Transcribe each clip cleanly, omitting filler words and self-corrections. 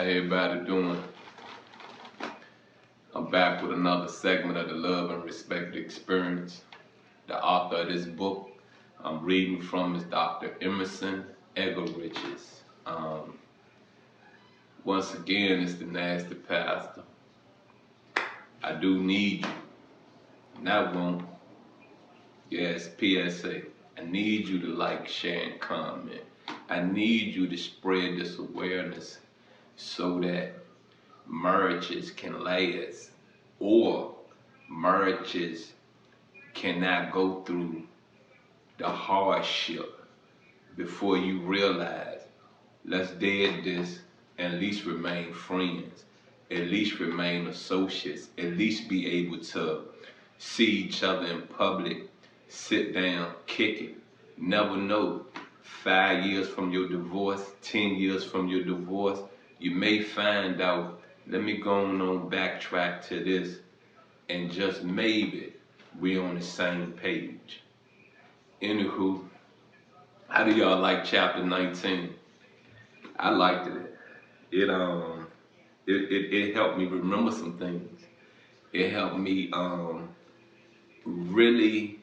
How everybody doing? I'm back with another segment of the Love and Respect Experience. The author of this book I'm reading from is Dr. Emerson Eggerichs. Once again, it's the Nasty Pastor. I do need you. Not won't. Yes, PSA. I need you to like, share, and comment. I need you to spread this awareness so that marriages can last, or marriages cannot go through the hardship before you realize, let's dead this and at least remain friends, at least remain associates, at least be able to see each other in public, sit down, kick it. Never know, 5 years from your divorce, 10 years from your divorce, you may find out, let me go on backtrack to this, and just maybe we're on the same page. Anywho, how do y'all like chapter 19? I liked it. It helped me remember some things. It helped me really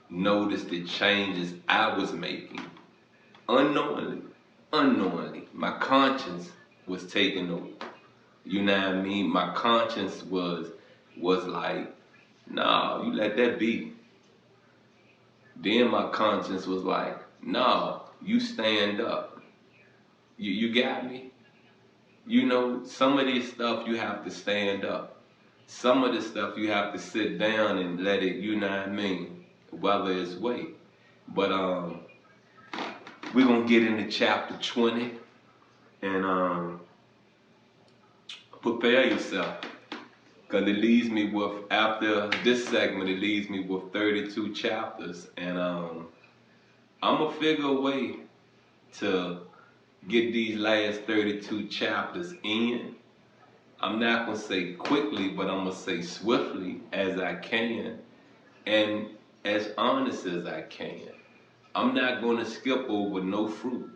notice the changes I was making unknowingly. My conscience was taking over. You know what I mean? My conscience was like, nah, you let that be. Then my conscience was like, nah, you stand up. You got me? You know, some of this stuff you have to stand up. Some of this stuff you have to sit down and let it, you know what I mean, whether it's weight. But we're gonna get into chapter 20 and prepare yourself. Because it leaves me with, after this segment, it leaves me with 32 chapters. And I'm going to figure a way to get these last 32 chapters in. I'm not going to say quickly, but I'm going to say swiftly as I can and as honest as I can. I'm not going to skip over no fruit.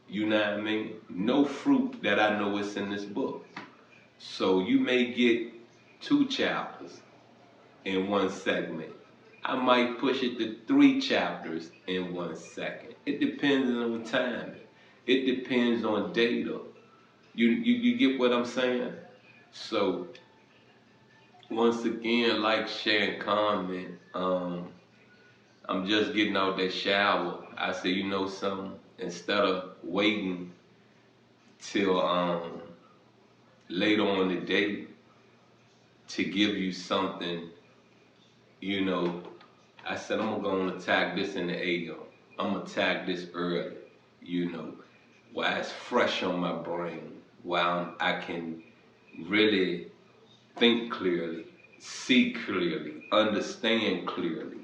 You know what I mean? No fruit that I know is in this book. So you may get 2 chapters in one segment. I might push it to 3 chapters in 1 second. It depends on timing. It depends on data. You get what I'm saying? So once again, like, share, and comment. I'm just getting out that shower. I say, you know something? Instead of waiting till later on the day to give you something, you know, I said I'm gonna attack this in the AM. I'm gonna attack this early, you know, while it's fresh on my brain, while I can really think clearly, see clearly, understand clearly.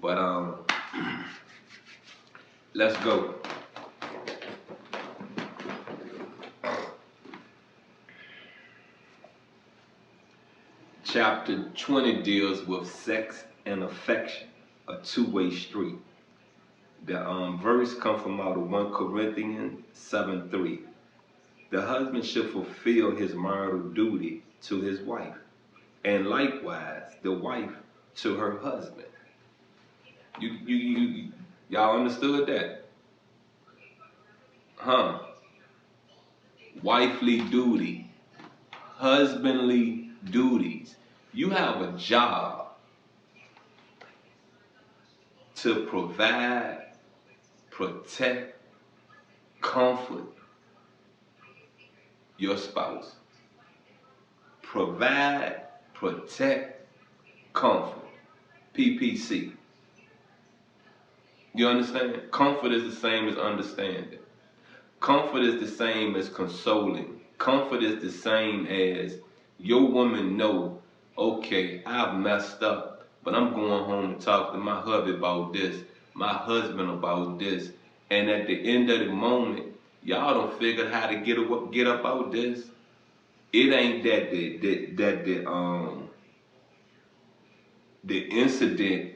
But let's go. Chapter 20 deals with sex and affection, a two-way street. The verse comes from out of 1 Corinthians 7:3. The husband should fulfill his marital duty to his wife, and likewise the wife to her husband. Y'all understood that? Huh? Wifely duty, husbandly duties. You have a job to provide, protect, comfort your spouse. Provide, protect, comfort. PPC. You understand? Comfort is the same as understanding. Comfort is the same as consoling. Comfort is the same as your woman know, okay, I've messed up, but I'm going home to talk to my hubby about this, my husband about this, and at the end of the moment, y'all don't figure how to get up out this. It ain't that the incident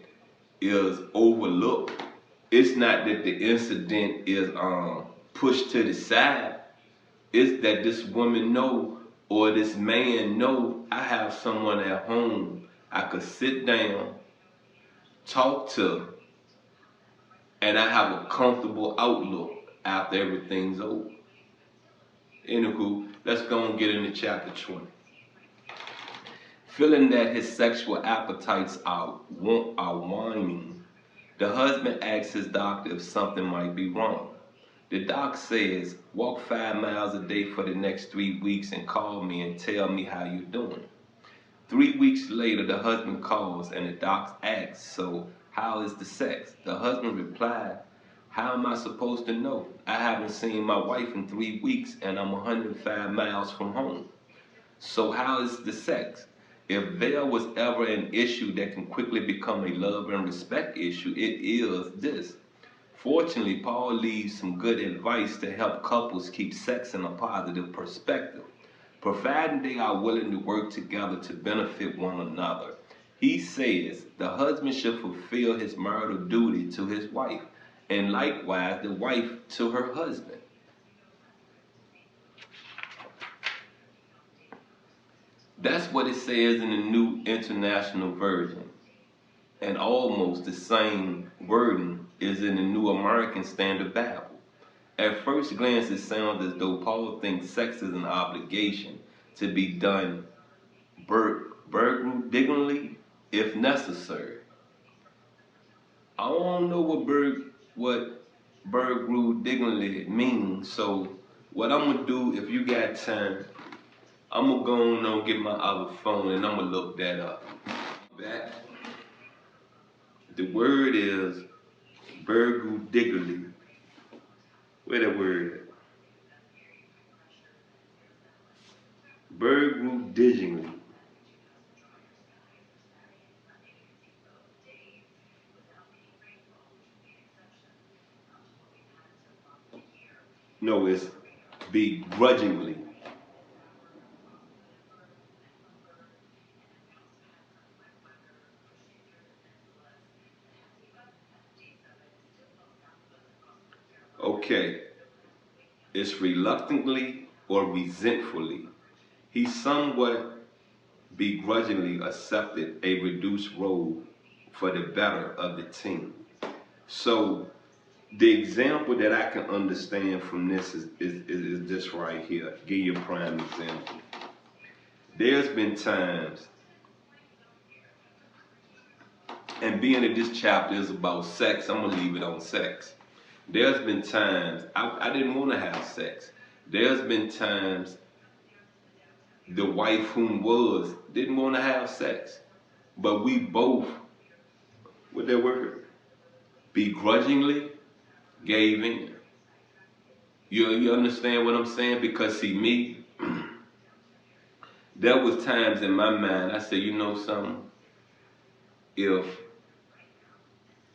is overlooked. It's not that the incident is pushed to the side. It's that this woman know or this man know I have someone at home I could sit down, talk to, and I have a comfortable outlook after everything's over. Anywho, let's go and get into chapter 20. Feeling that his sexual appetites are waning, the husband asks his doctor if something might be wrong. The doc says, walk 5 miles a day for the next 3 weeks and call me and tell me how you're doing. 3 weeks later, the husband calls and the doc asks, so how is the sex? The husband replied, how am I supposed to know? I haven't seen my wife in 3 weeks and I'm 105 miles from home. So how is the sex? If there was ever an issue that can quickly become a love and respect issue, it is this. Fortunately, Paul leaves some good advice to help couples keep sex in a positive perspective, providing they are willing to work together to benefit one another. He says the husband should fulfill his marital duty to his wife, and likewise the wife to her husband. That's what it says in the New International Version. And almost the same wording is in the New American Standard Bible. At first glance, it sounds as though Paul thinks sex is an obligation to be done begrudgingly if necessary. I don't know what begrudgingly means, so what I'm gonna do, if you got time, I'm gonna go on and get my other phone and I'm gonna look that up. Back. The word is begrudgingly. Where that word? Begrudgingly. No, it's begrudgingly. Okay, it's reluctantly or resentfully. He somewhat begrudgingly accepted a reduced role for the better of the team. So the example that I can understand from this is this right here. Give you a prime example. There's been times, and being that this chapter is about sex, I'm gonna leave it on sex. There's been times I didn't want to have sex. There's been times the wife whom was didn't want to have sex. But we both, with that word, begrudgingly gave in. You understand what I'm saying? Because see me, there was times in my mind I said, you know something, if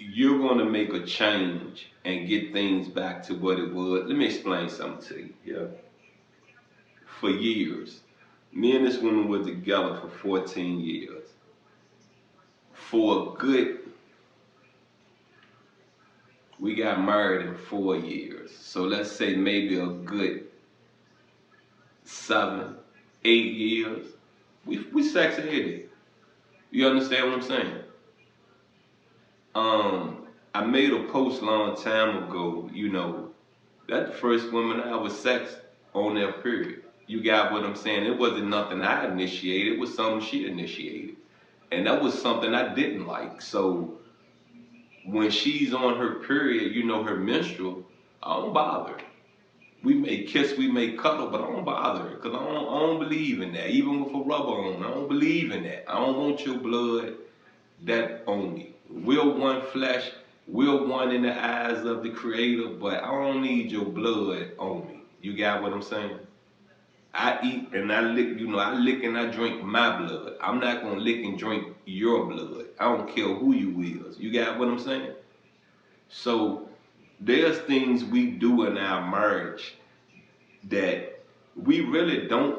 you're gonna make a change and get things back to what it was, let me explain something to you. Yeah. For years, me and this woman were together for 14 years. For a good, we got married in 4 years. So let's say maybe a good 7, 8 years. We sex headed. You understand what I'm saying? I made a post long time ago, you know, that the first woman I was sex on that period. You got what I'm saying? It wasn't nothing I initiated, it was something she initiated. And that was something I didn't like. So when she's on her period, you know, her menstrual, I don't bother. We may kiss, we may cuddle, but I don't bother her because I don't believe in that. Even with a rubber on, I don't believe in that. I don't want your blood that on me. We're one flesh, we're one in the eyes of the Creator, but I don't need your blood on me. You got what I'm saying? I eat and I lick, you know, I lick and I drink my blood. I'm not gonna lick and drink your blood. I don't care who you is. You got what I'm saying? So there's things we do in our marriage that we really don't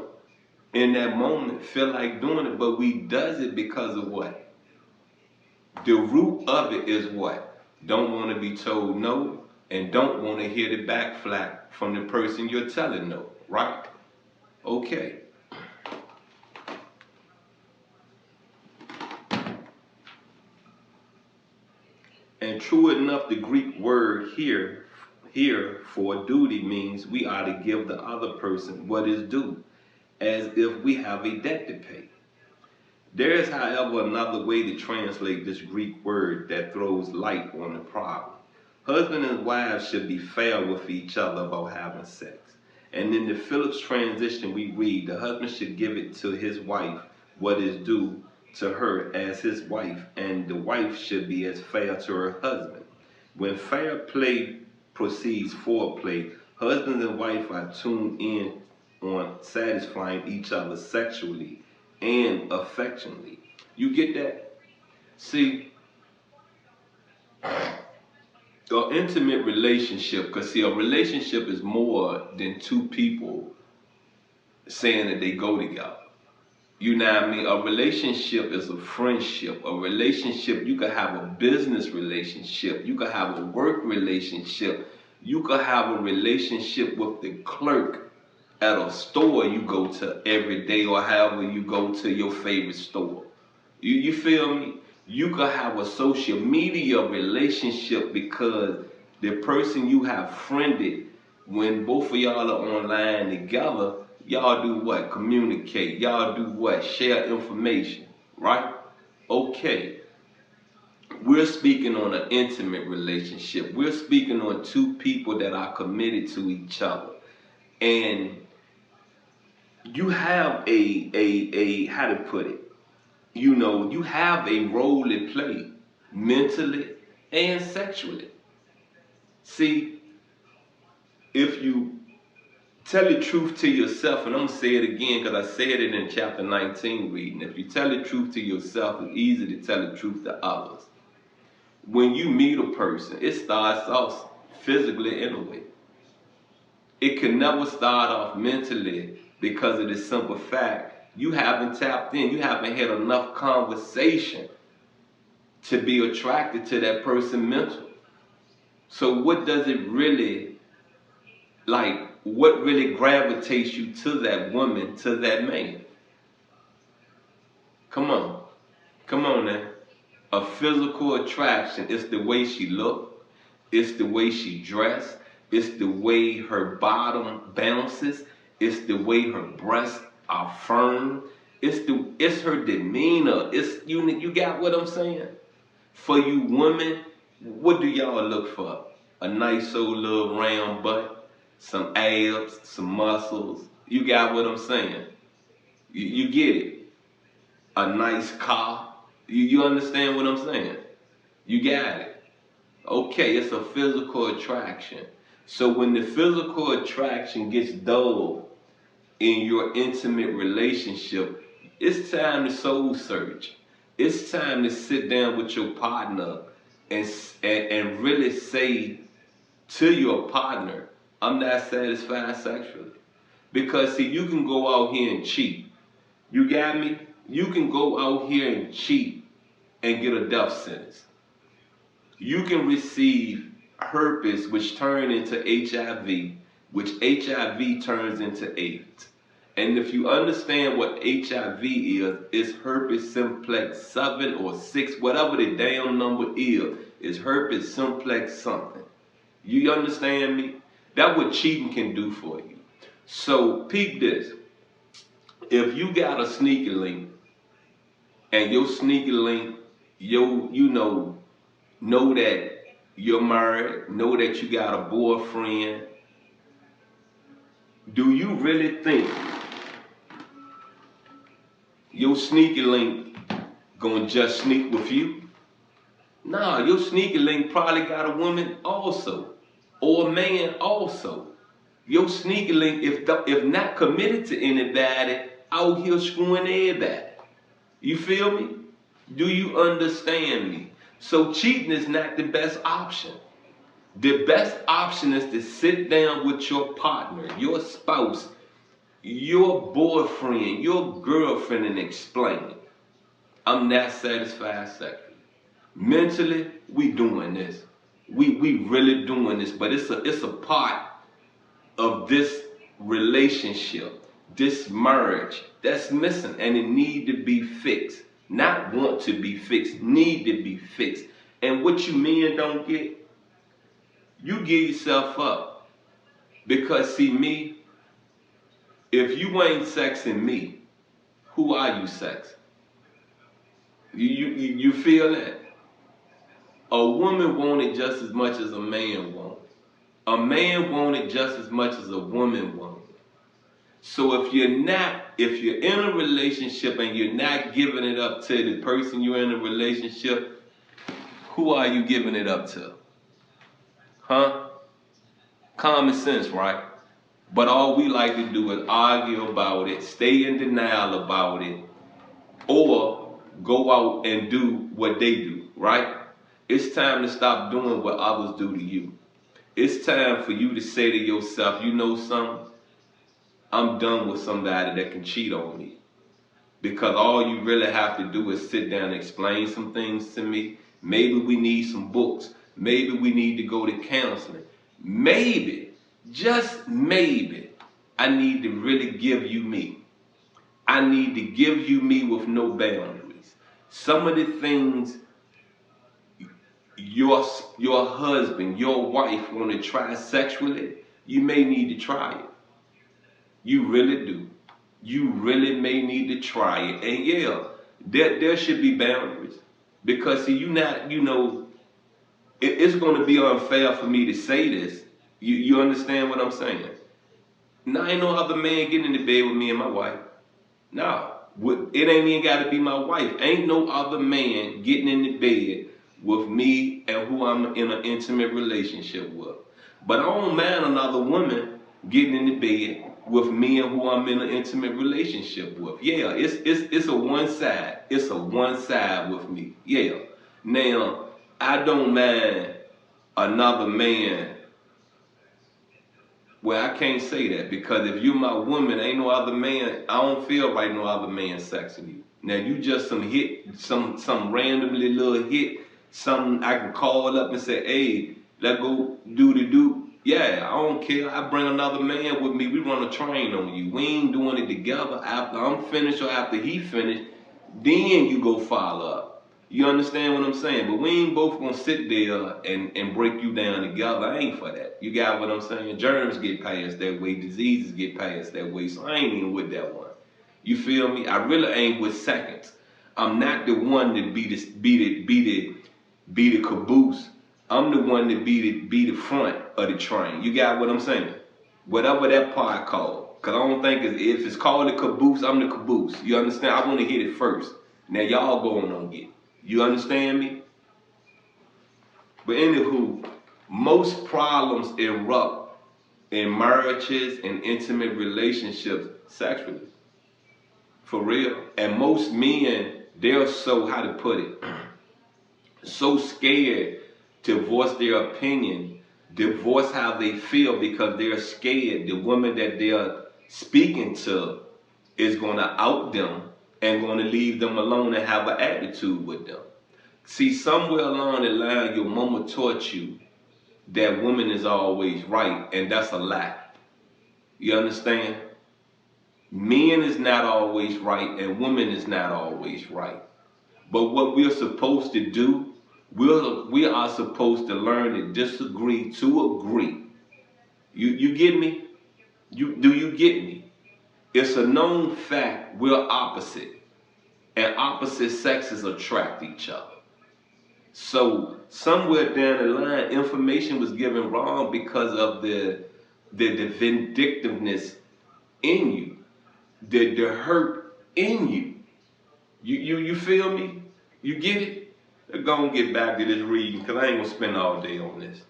in that moment feel like doing it, but we does it because of what? The root of it is what? Don't want to be told no and don't want to hear the back flap from the person you're telling no. right? Okay. And true enough, the Greek word here for duty means we are to give the other person what is due, as if we have a debt to pay. There is, however, another way to translate this Greek word that throws light on the problem. Husband and wives should be fair with each other about having sex. And in the Phillips transition, we read the husband should give it to his wife what is due to her as his wife, and the wife should be as fair to her husband. When fair play precedes foreplay, husband and wife are tuned in on satisfying each other sexually and affectionately. You get that? See, an intimate relationship, because see, a relationship is more than two people saying that they go together. You know what I mean? A relationship is a friendship. A relationship, you could have a business relationship. You could have a work relationship. You could have a relationship with the clerk at a store you go to every day, or however you go to your favorite store. You feel me? You could have a social media relationship because the person you have friended, when both of y'all are online together, y'all do what? Communicate. Y'all do what? Share information, right? Okay. We're speaking on an intimate relationship. We're speaking on two people that are committed to each other. And you have a how to put it? You know, you have a role to play mentally and sexually. See, if you tell the truth to yourself, and I'm gonna say it again because I said it in chapter 19 reading. If you tell the truth to yourself, it's easy to tell the truth to others. When you meet a person, it starts off physically anyway. It can never start off mentally because of the simple fact you haven't tapped in, you haven't had enough conversation to be attracted to that person mentally. So what does it really, like, what really gravitates you to that woman, to that man? Come on. Come on now. A physical attraction is the way she look, it's the way she dressed, it's the way her bottom bounces, it's the way her breasts are firm, it's her demeanor. It's you got what I'm saying? For you women, what do y'all look for? A nice old little round butt, some abs, some muscles. You got what I'm saying? You get it. A nice car. You understand what I'm saying? You got it. Okay, it's a physical attraction. So when the physical attraction gets dull in your intimate relationship, it's time to soul search. It's time to sit down with your partner and really say to your partner, I'm not satisfied sexually. Because see, you can go out here and cheat. You got me? You can go out here and cheat and get a death sentence. You can receive herpes, which turn into HIV, which HIV turns into AIDS. And if you understand what HIV is, it's herpes simplex 7 or 6, whatever the damn number is herpes simplex something. You understand me? That's what cheating can do for you. So peep this. If you got a sneaky link, and your sneaky link, you know that you're married, know that you got a boyfriend, do you really think your sneaky link gonna just sneak with you? Nah, your sneaky link probably got a woman also, or a man also. Your sneaky link, if not committed to anybody, out here screwing everybody. You feel me? Do you understand me? So cheating is not the best option. The best option is to sit down with your partner, your spouse, your boyfriend, your girlfriend, and explain it. I'm not satisfied sexually. Mentally, we doing this. We really doing this, but it's a part of this relationship, this marriage that's missing, and it need to be fixed. Not want to be fixed, need to be fixed. And what you men don't get, you give yourself up. Because see me, if you ain't sexing me, who are you sexing? You feel that? A woman want it just as much as a man want it. A man want it just as much as a woman want it. So if you're in a relationship and you're not giving it up to the person you're in a relationship, who are you giving it up to? Huh? Common sense, right? But all we like to do is argue about it, stay in denial about it, or go out and do what they do, right? It's time to stop doing what others do to you. It's time for you to say to yourself, you know something? I'm done with somebody that can cheat on me. Because all you really have to do is sit down and explain some things to me. Maybe we need some books. Maybe we need to go to counseling. Maybe, just maybe, I need to really give you me. I need to give you me with no boundaries. Some of the things your husband, your wife want to try sexually, you may need to try it. You really do. You really may need to try it. And yeah, there should be boundaries. Because see, it's going to be unfair for me to say this. You understand what I'm saying? Now, ain't no other man getting in the bed with me and my wife. No. It ain't even got to be my wife. Ain't no other man getting in the bed with me and who I'm in an intimate relationship with. But I don't mind another woman getting in the bed with me and who I'm in an intimate relationship with. Yeah, it's a one side. It's a one side with me. Yeah. Now, I don't mind another man. Well, I can't say that because if you're my woman, ain't no other man. I don't feel right no other man sexing you. Now you just some randomly little hit, something I can call up and say, hey, let's go do. Yeah, I don't care. I bring another man with me. We run a train on you. We ain't doing it together. After I'm finished or after he finished, then you go follow up. You understand what I'm saying? But we ain't both gonna sit there and break you down together. I ain't for that. You got what I'm saying? Germs get passed that way. Diseases get passed that way. So I ain't even with that one. You feel me? I really ain't with seconds. I'm not the one to be the caboose. I'm the one to be the front of the train. You got what I'm saying? Whatever that part called. Cause I don't think if it's called a caboose, I'm the caboose. You understand? I want to hit it first. Now y'all going on get it. You understand me? But anywho, most problems erupt in marriages and intimate relationships sexually. For real. And most men, they're so, how to put it, so scared to voice their opinion, to voice how they feel because they're scared the woman that they're speaking to is going to out them and going to leave them alone and have an attitude with them. See, somewhere along the line, your mama taught you that woman is always right, and that's a lie. You understand? Men is not always right, and woman is not always right. But what we're supposed to do, we are supposed to learn to disagree to agree. You get me? Do you get me? It's a known fact we're opposite, and opposite sexes attract each other. So somewhere down the line, information was given wrong because of the vindictiveness in you, the hurt in you. You feel me? You get it? Let's go and get back to this reading because I ain't gonna spend all day on this.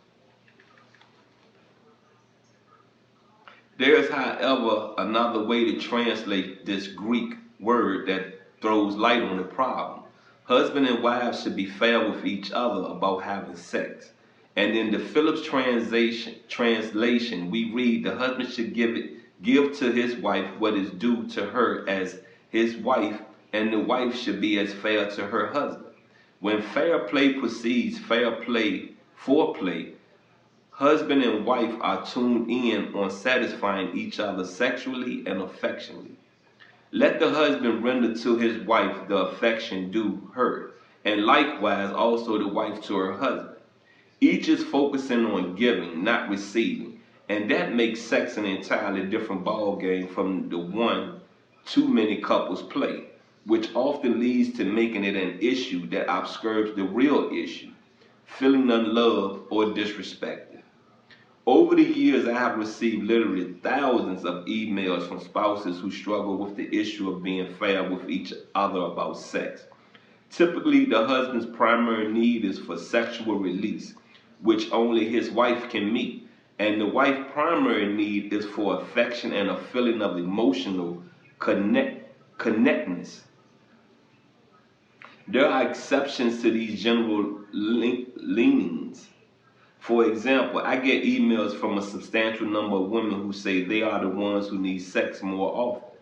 There is, however, another way to translate this Greek word that throws light on the problem. Husband and wives should be fair with each other about having sex. And in the Phillips translation, we read the husband should give to his wife what is due to her as his wife, and the wife should be as fair to her husband. When fair play precedes fair play, foreplay, Husband and wife are tuned in on satisfying each other sexually and affectionately. Let the husband render to his wife the affection due her, and likewise also the wife to her husband. Each is focusing on giving, not receiving, and that makes sex an entirely different ballgame from the one too many couples play, which often leads to making it an issue that obscures the real issue, feeling unloved or disrespected. Over the years, I have received literally thousands of emails from spouses who struggle with the issue of being fair with each other about sex. Typically, the husband's primary need is for sexual release, which only his wife can meet, and the wife's primary need is for affection and a feeling of emotional connectedness. There are exceptions to these general leanings. For example, I get emails from a substantial number of women who say they are the ones who need sex more often.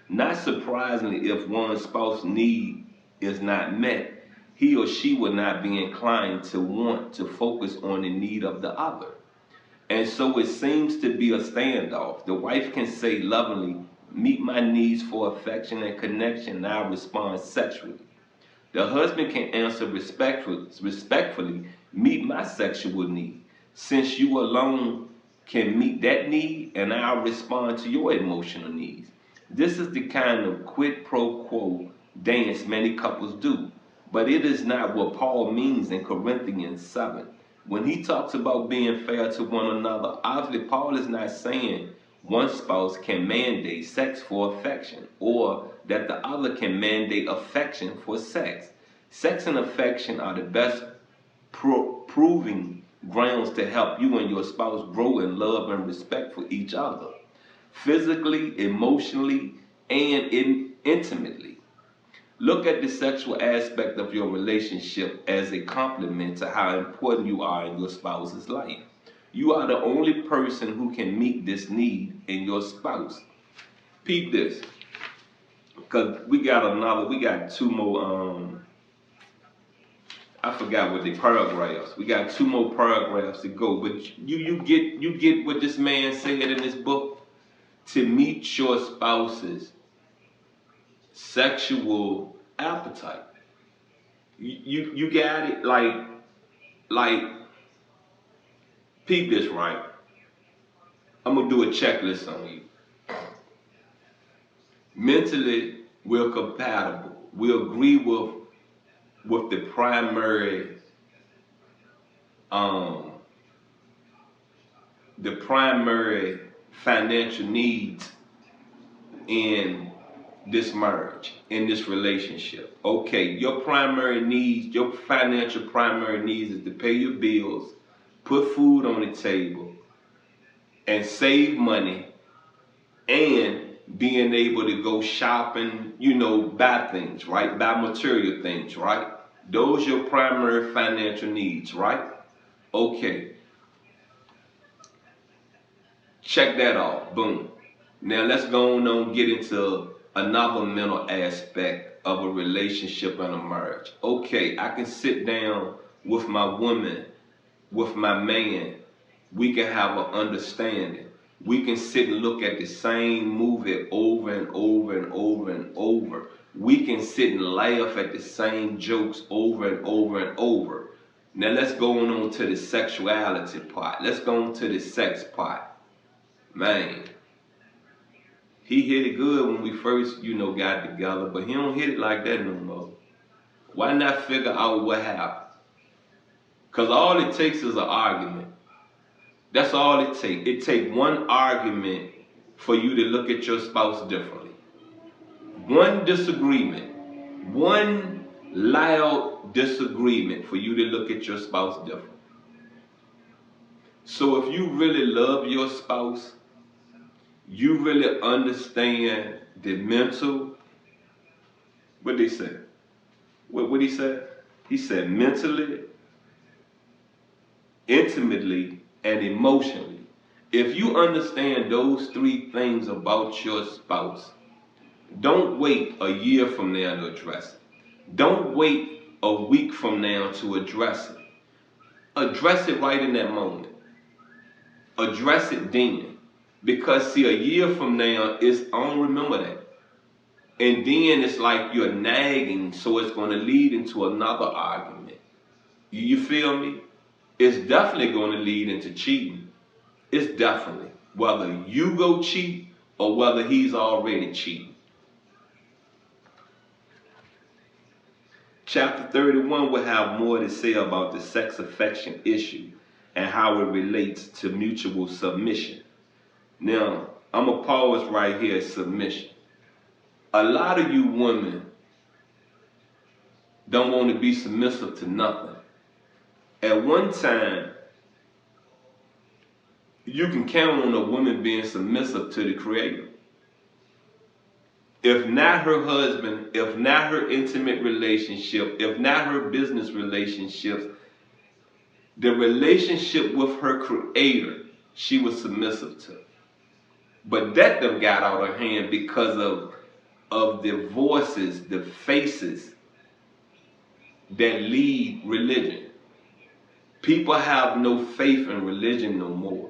Not surprisingly, if one spouse's need is not met, he or she will not be inclined to want to focus on the need of the other. And so it seems to be a standoff. The wife can say lovingly, meet my needs for affection and connection, and I'll respond sexually. The husband can answer respectfully, meet my sexual need. Since you alone can meet that need, and I'll respond to your emotional needs. This is the kind of quid pro quo dance many couples do. But it is not what Paul means in Corinthians 7. When he talks about being fair to one another, obviously Paul is not saying one spouse can mandate sex for affection, or that the other can mandate affection for sex. Sex and affection are the best proving grounds to help you and your spouse grow in love and respect for each other, physically, emotionally, and intimately. Look at the sexual aspect of your relationship as a complement to how important you are in your spouse's life. You are the only person who can meet this need in your spouse. Peep this, because we got two more, I forgot what the paragraphs. We got two more paragraphs to go, but you get what this man said in this book. To meet your spouse's sexual appetite. You got it. Like peep this, right. I'm gonna do a checklist on you. Mentally, we're compatible. We agree with the primary financial needs in this marriage, in this relationship. Okay, your primary needs, your financial primary needs is to pay your bills, put food on the table, and save money, and being able to go shopping, buy things, right? Buy material things, right? Those are your primary financial needs, right? Okay. Check that off. Boom. Now let's go on and get into another mental aspect of a relationship and a marriage. Okay, I can sit down with my woman, with my man. We can have an understanding. We can sit and look at the same movie over and over and over and over. We can sit and laugh at the same jokes over and over and over. Now let's go on to the sexuality part. Let's go on to the sex part. Man, he hit it good when we first, got together, but he don't hit it like that no more. Why not figure out what happened? Because all it takes is an argument. That's all it takes. It takes one argument for you to look at your spouse differently. One disagreement. One loud disagreement for you to look at your spouse differently. So if you really love your spouse, you really understand the mental, what they say? What he said? He said mentally, intimately, and emotionally. If you understand those three things about your spouse, don't wait a year from now to address it. Don't wait a week from now to address it. Address it right in that moment. address it then. Because see, a year from now, I don't remember that. And then it's like you're nagging, so it's going to lead into another argument. You feel me? It's definitely going to lead into cheating. It's definitely. Whether you go cheat or whether he's already cheating. Chapter 31 will have more to say about the sex affection issue and how it relates to mutual submission. Now, I'm going to pause right here at submission. A lot of you women don't want to be submissive to nothing. At one time, you can count on a woman being submissive to the Creator. If not her husband, if not her intimate relationship, if not her business relationships, the relationship with her Creator, she was submissive to. But that done got out of hand because of the voices, the faces that lead religion. People have no faith in religion no more.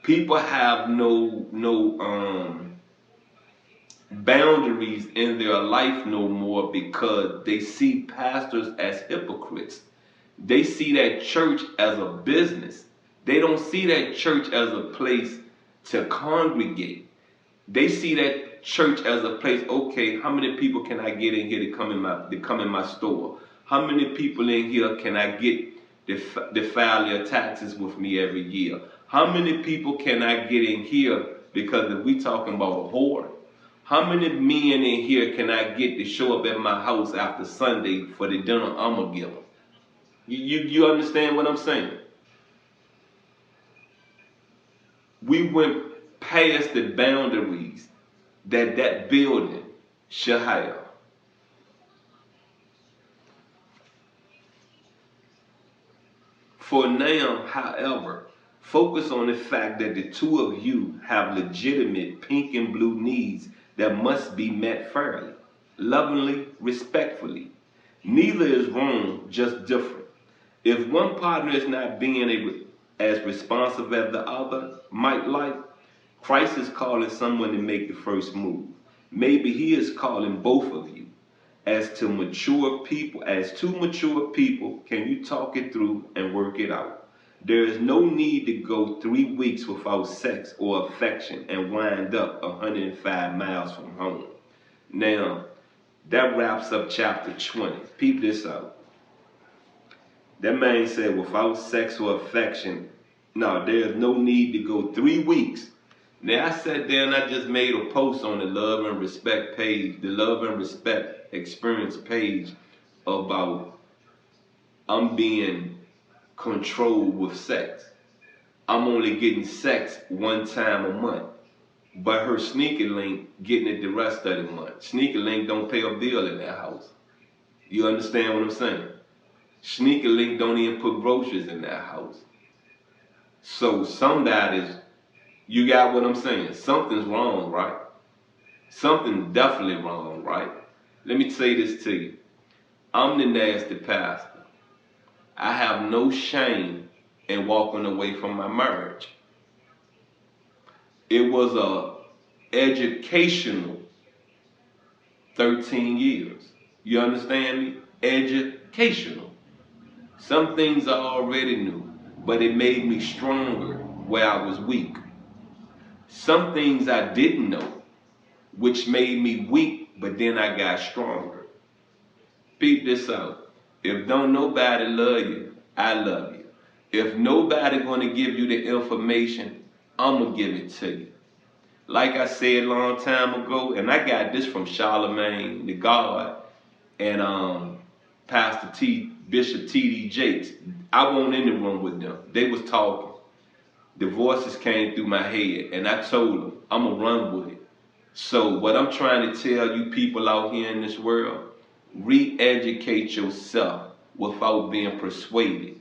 People have no boundaries in their life no more because they see pastors as hypocrites. They see that church as a business. They don't see that church as a place to congregate. They see that church as a place, okay, how many people can I get in here to come in my store? How many people in here can I get to file their taxes with me every year? How many people can I get in here? Because if we talking about a whore, how many men in here can I get to show up at my house after Sunday for the dinner I'm going to give them? You understand what I'm saying? We went past the boundaries that building should have. For now, however, focus on the fact that the two of you have legitimate pink and blue needs that must be met fairly, lovingly, respectfully. Neither is wrong, just different. If one partner is not being as responsive as the other might like, Christ is calling someone to make the first move. Maybe he is calling both of you. As two mature people, can you talk it through and work it out? There is no need to go 3 weeks without sex or affection and wind up 105 miles from home. Now, that wraps up chapter 20. Peep this out. That man said without sex or affection, no, there is no need to go 3 weeks. Now, I sat there and I just made a post on the Love and Respect page, the Love and Respect Experience page, about I'm being controlled with sex. I'm only getting sex 1 time a month. But her sneaker link getting it the rest of the month. Sneaker link don't pay a bill in that house. You understand what I'm saying? Sneaker link don't even put groceries in that house. So somebody's, you got what I'm saying? Something's wrong, right? Something's definitely wrong, right? Let me say this to you. I'm the nasty pastor. I have no shame in walking away from my marriage. It was a educational 13 years. You understand me? Educational. Some things I already knew, but it made me stronger where I was weak. Some things I didn't know, which made me weak, but then I got stronger. Peep this out. If don't nobody love you, I love you. If nobody gonna give you the information, I'ma give it to you. Like I said a long time ago, and I got this from Charlemagne the God and Pastor Bishop T.D. Jakes. I wasn't in the room with them. They was talking. The voices came through my head, and I told them, I'm going to run with it. So what I'm trying to tell you people out here in this world, re-educate yourself without being persuaded.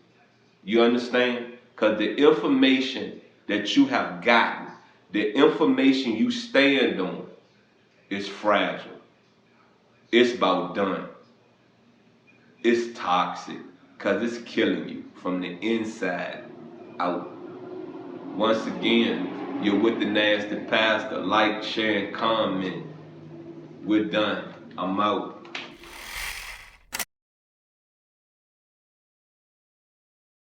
You understand? Because the information that you have gotten, the information you stand on is fragile. It's about done. It's toxic because it's killing you from the inside out. Once again, you're with the Nasty Pastor. Like, share, and comment. We're done. I'm out.